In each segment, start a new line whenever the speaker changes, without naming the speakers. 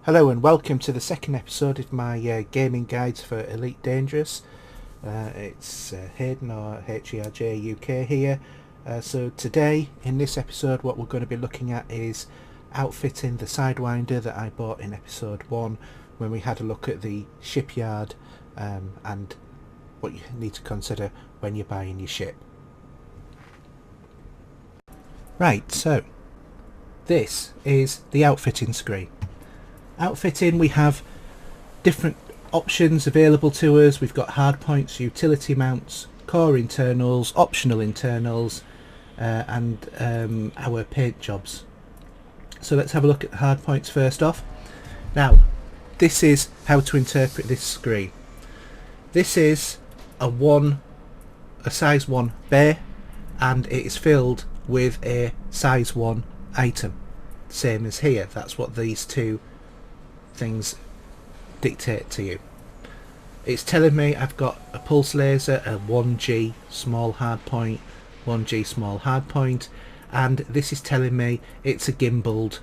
Hello and welcome to the second episode of my gaming guides for Elite Dangerous. It's Hayden or HERJ UK here. So today in this episode what we're going to be looking at is outfitting the Sidewinder that I bought in episode 1 when we had a look at the shipyard and what you need to consider when you're buying your ship. Right, so this is the outfitting screen. Outfitting, we have different options available to us. We've got hardpoints, utility mounts, core internals, optional internals, and our paint jobs. So let's have a look at the hardpoints first off. Now, this is how to interpret this screen. This is a size 1 bay, and it is filled with a size 1 item. Same as here. That's what these two things dictate to you. It's telling me I've got a pulse laser, a 1G small hardpoint, 1G small hardpoint, and this is telling me it's a gimbaled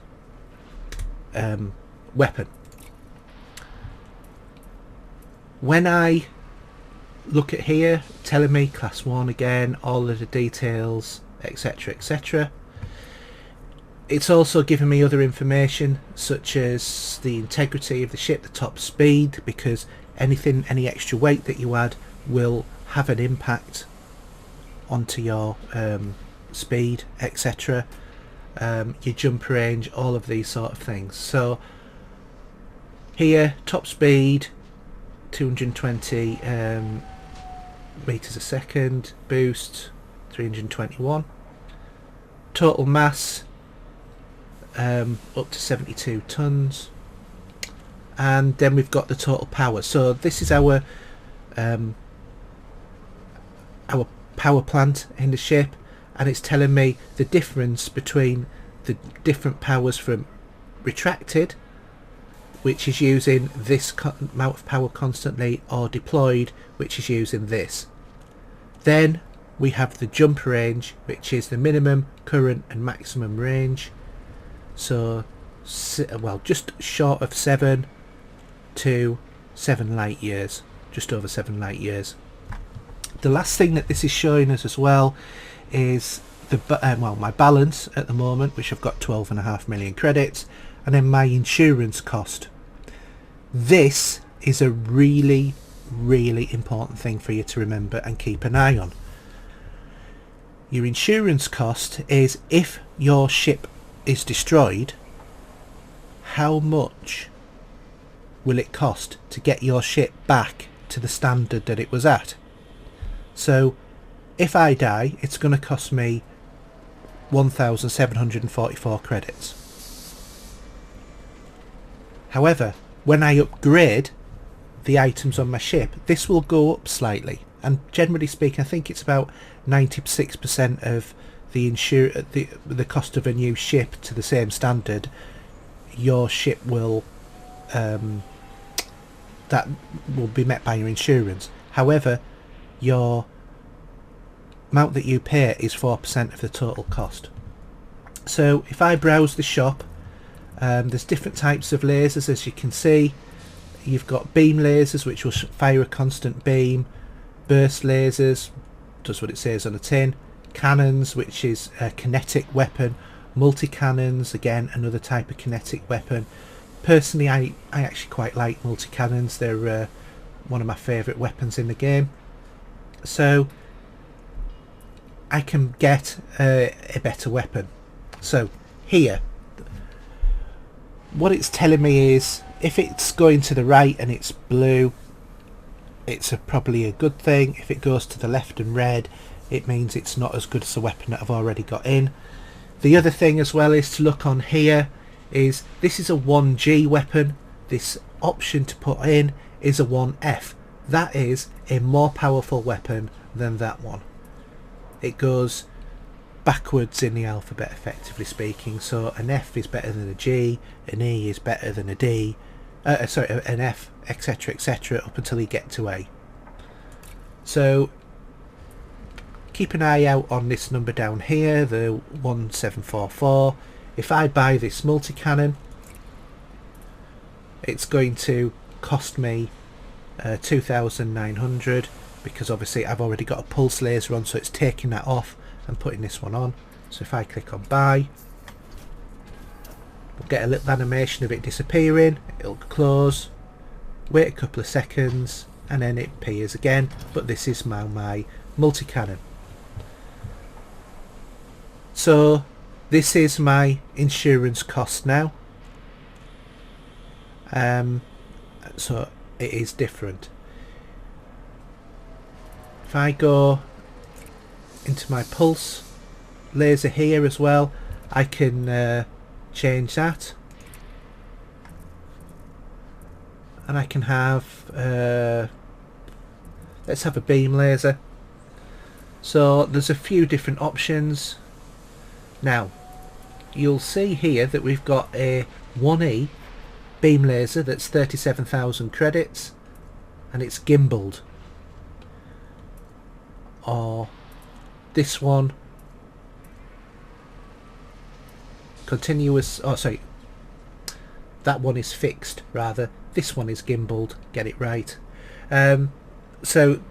weapon. When I look at here, telling me class 1 again, all of the details, etc, etc. It's also giving me other information such as the integrity of the ship, the top speed, because any extra weight that you add will have an impact onto your speed, etc. Your jump range, all of these sort of things. So here, top speed 220 meters a second, boost 321, total mass up to 72 tons, and then we've got the total power. So this is our power plant in the ship, and it's telling me the difference between the different powers from retracted, which is using this amount of power constantly, or deployed, which is using this. Then we have the jump range, which is the minimum, current and maximum range. So, well, just short of 7 to 7 light years, just over 7 light years. The last thing that this is showing us as well is my balance at the moment, which I've got 12.5 million credits, and then my insurance cost. This is a really important thing for you to remember and keep an eye on. Your insurance cost is if your ship is destroyed, how much will it cost to get your ship back to the standard that it was at? So if I die, it's going to cost me 1,744 credits. However, when I upgrade the items on my ship, this will go up slightly, and generally speaking I think it's about 96% of the cost of a new ship to the same standard. Your ship will that will be met by your insurance. However, your amount that you pay is 4% of the total cost. So if I browse the shop, there's different types of lasers. As you can see, you've got beam lasers, which will fire a constant beam, burst lasers, does what it says on the tin, cannons, which is a kinetic weapon, multi-cannons, again another type of kinetic weapon. Personally, I actually quite like multi-cannons. They're one of my favourite weapons in the game. So I can get a better weapon. So here, what it's telling me is if it's going to the right and it's blue, it's probably a good thing. If it goes to the left and red, it means it's not as good as the weapon that I've already got in. The other thing as well is to look on here is this is a 1G weapon. This option to put in is a 1F. That is a more powerful weapon than that one. It goes backwards in the alphabet, effectively speaking. So an F is better than a G, an E is better than a D, an F, etc, etc, up until you get to A. So keep an eye out on this number down here, the 1744. If I buy this multi-cannon, it's going to cost me 2,900, because obviously I've already got a pulse laser on, so it's taking that off and putting this one on. So if I click on buy, we'll get a little animation of it disappearing. It'll close, wait a couple of seconds, and then it appears again. But this is my multi-cannon. So this is my insurance cost now. So it is different. If I go into my pulse laser here as well, I can change that, and I can have let's have a beam laser. So there's a few different options. Now you'll see here that we've got a 1E beam laser that's 37,000 credits, and it's gimbaled. Or this one, continuous, oh sorry, that one is fixed rather, this one is gimbaled, get it right. So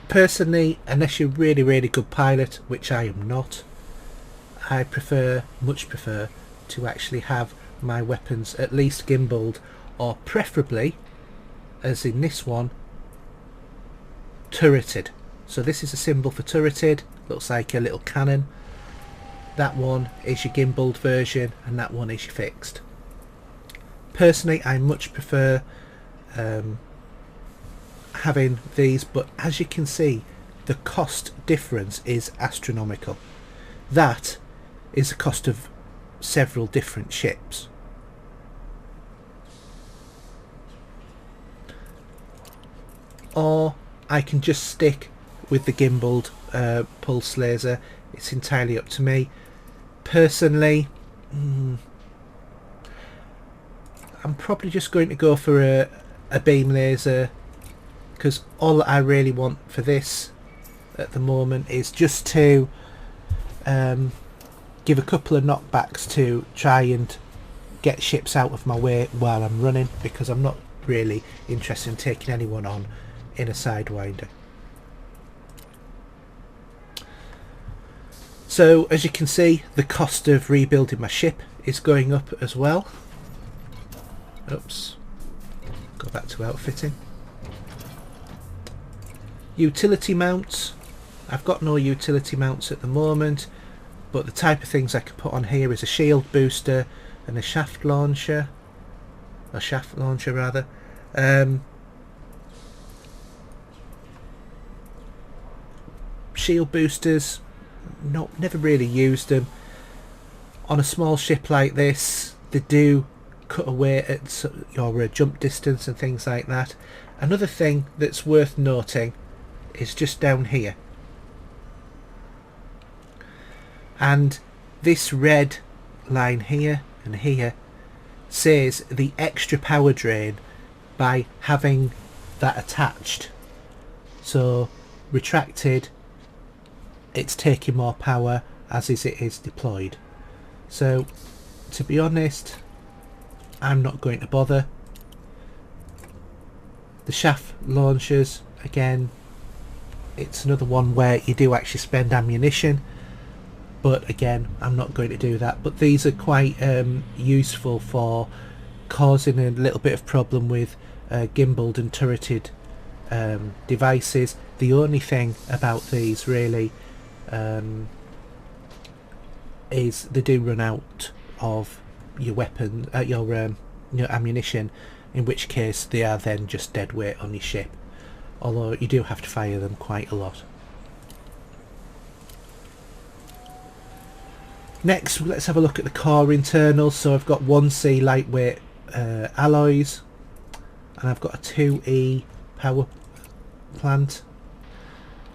personally, unless you're really good pilot, which I am not, I much prefer to actually have my weapons at least gimbaled, or preferably, as in this one, turreted. So this is a symbol for turreted, looks like a little cannon. That one is your gimbaled version, and that one is your fixed. Personally, I much prefer having these, but as you can see, the cost difference is astronomical. That is the cost of several different ships. Or I can just stick with the gimbaled pulse laser. It's entirely up to me. Personally, I'm probably just going to go for a beam laser, because all I really want for this at the moment is just to give a couple of knockbacks to try and get ships out of my way while I'm running, because I'm not really interested in taking anyone on in a Sidewinder. So as you can see, the cost of rebuilding my ship is going up as well. Oops, go back to outfitting. Utility mounts, I've got no utility mounts at the moment, but the type of things I can put on here is a shield booster and a shaft launcher, rather. Shield boosters, never really used them. On a small ship like this, they do cut away at your jump distance and things like that. Another thing that's worth noting is just down here, and this red line here and here says the extra power drain by having that attached. So retracted, it's taking more power as it is deployed. So to be honest, I'm not going to bother. The shaft launchers, again, it's another one where you do actually spend ammunition, but again, I'm not going to do that. But these are quite useful for causing a little bit of problem with gimbaled and turreted devices. The only thing about these really is they do run out of your weapon, your ammunition, in which case they are then just dead weight on your ship, although you do have to fire them quite a lot. Next, let's have a look at the core internals. So I've got 1C lightweight alloys, and I've got a 2E power plant.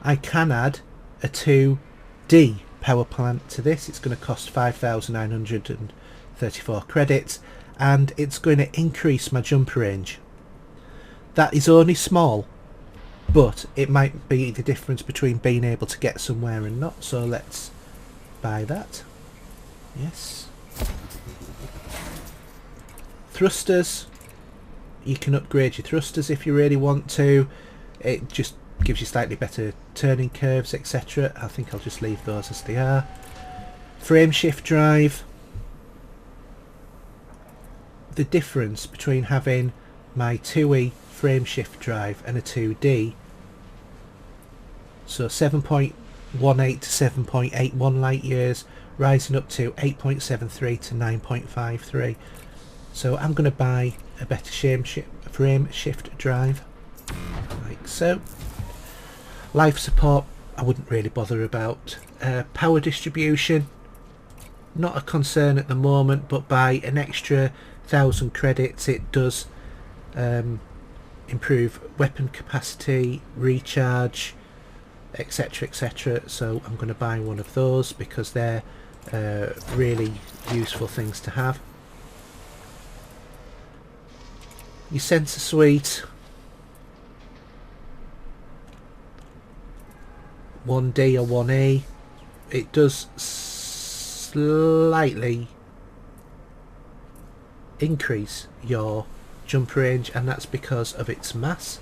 I can add a 2D power plant to this. It's going to cost 5,934 credits, and it's going to increase my jump range. That is only small, but it might be the difference between being able to get somewhere and not. So let's buy that. Yes. Thrusters, You can upgrade your thrusters if you really want to. It just gives you slightly better turning curves, etc. I think I'll just leave those as they are. Frame shift drive. The difference between having my 2E frame shift drive and a 2D, so 7.18 to 7.81 light years, rising up to 8.73 to 9.53. So I'm going to buy a better frame shift drive, like so. Life support I wouldn't really bother about. Power distribution, not a concern at the moment, but by an extra 1,000 credits it does improve weapon capacity, recharge, etc, etc. So I'm going to buy one of those because they're really useful things to have. Your sensor suite, 1D or 1E, it does slightly increase your jump range, and that's because of its mass.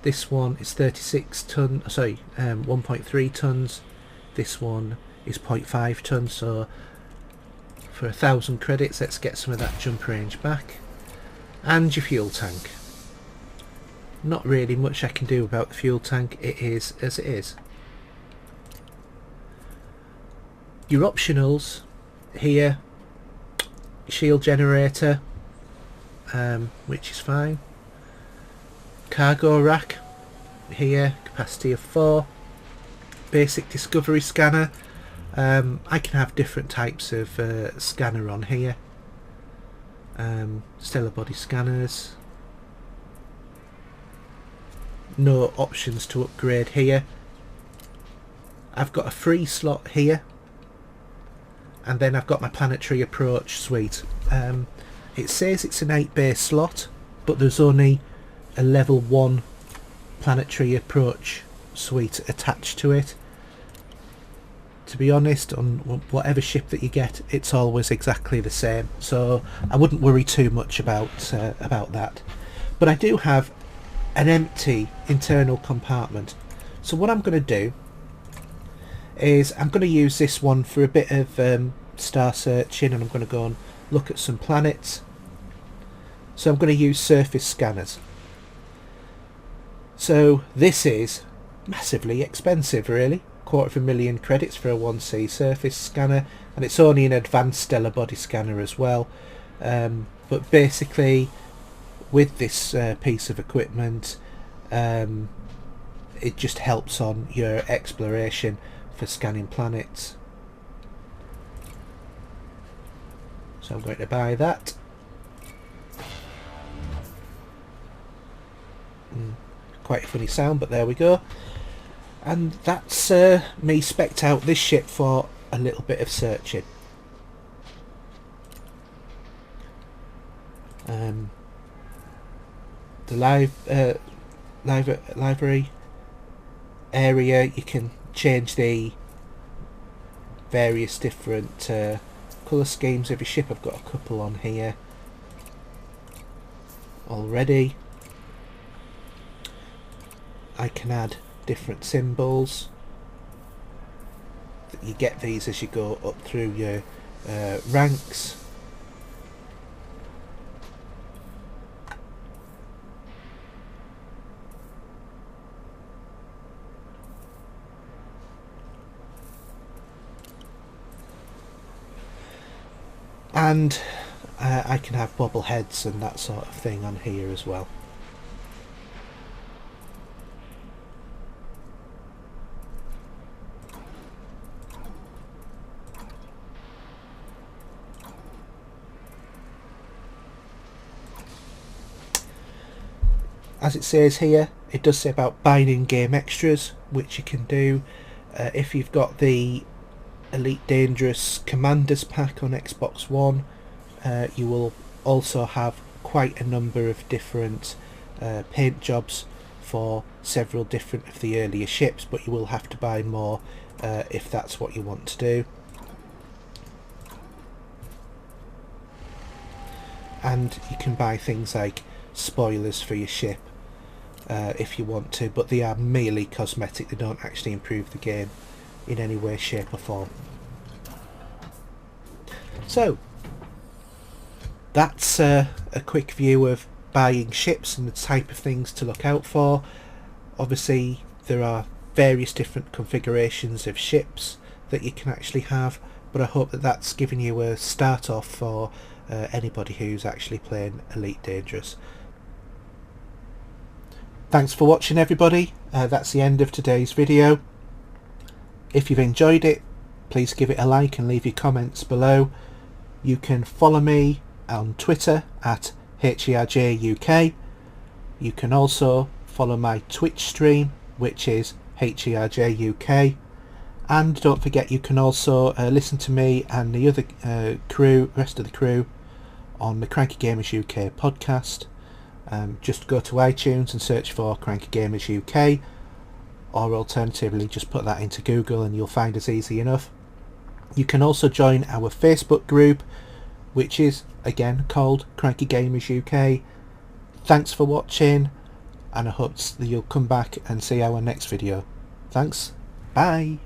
This one is 36 ton, sorry, 1.3 tons. This one is 0.5 tons. So for 1,000 credits, let's get some of that jump range back. And your fuel tank. Not really much I can do about the fuel tank. It is as it is. Your optionals here, shield generator, which is fine. Cargo rack here, capacity of 4. Basic discovery scanner. I can have different types of scanner on here. Stellar body scanners. No options to upgrade here. I've got a free slot here, and then I've got my planetary approach suite. It says it's an 8-bay slot, but there's only a level 1 planetary approach suite attached to it. To be honest, on whatever ship that you get, it's always exactly the same, so I wouldn't worry too much about that. But I do have an empty internal compartment, so what I'm going to do is I'm going to use this one for a bit of star searching, and I'm going to go and look at some planets. So I'm going to use surface scanners. So this is massively expensive, really. 250,000 credits for a 1C surface scanner, and it's only an advanced stellar body scanner as well. But basically, with this piece of equipment, it just helps on your exploration for scanning planets. So I'm going to buy that. Quite a funny sound, but there we go. And that's me spec'd out this ship for a little bit of searching. The library area, you can change the various different colour schemes of your ship. I've got a couple on here already. I can add different symbols. You get these as you go up through your ranks. And I can have bobbleheads and that sort of thing on here as well. As it says here, it does say about buying in-game extras, which you can do if you've got the Elite Dangerous Commanders pack on Xbox One. You will also have quite a number of different paint jobs for several different of the earlier ships, but you will have to buy more if that's what you want to do. and you can buy things like spoilers for your ship if you want to, but they are merely cosmetic. They don't actually improve the game in any way, shape or form. So that's a quick view of buying ships and the type of things to look out for. Obviously there are various different configurations of ships that you can actually have, but I hope that that's given you a start off for anybody who's actually playing Elite Dangerous. Thanks for watching, everybody. That's the end of today's video. If you've enjoyed it, please give it a like and leave your comments below. You can follow me on Twitter at HERJUK. You can also follow my Twitch stream, which is HERJUK. And don't forget, you can also listen to me and the other rest of the crew on the Cranky Gamers UK podcast. Just go to iTunes and search for Cranky Gamers UK, or alternatively just put that into Google and you'll find us easy enough. You can also join our Facebook group, which is again called Cranky Gamers UK. Thanks for watching, and I hope that you'll come back and see our next video. Thanks, bye.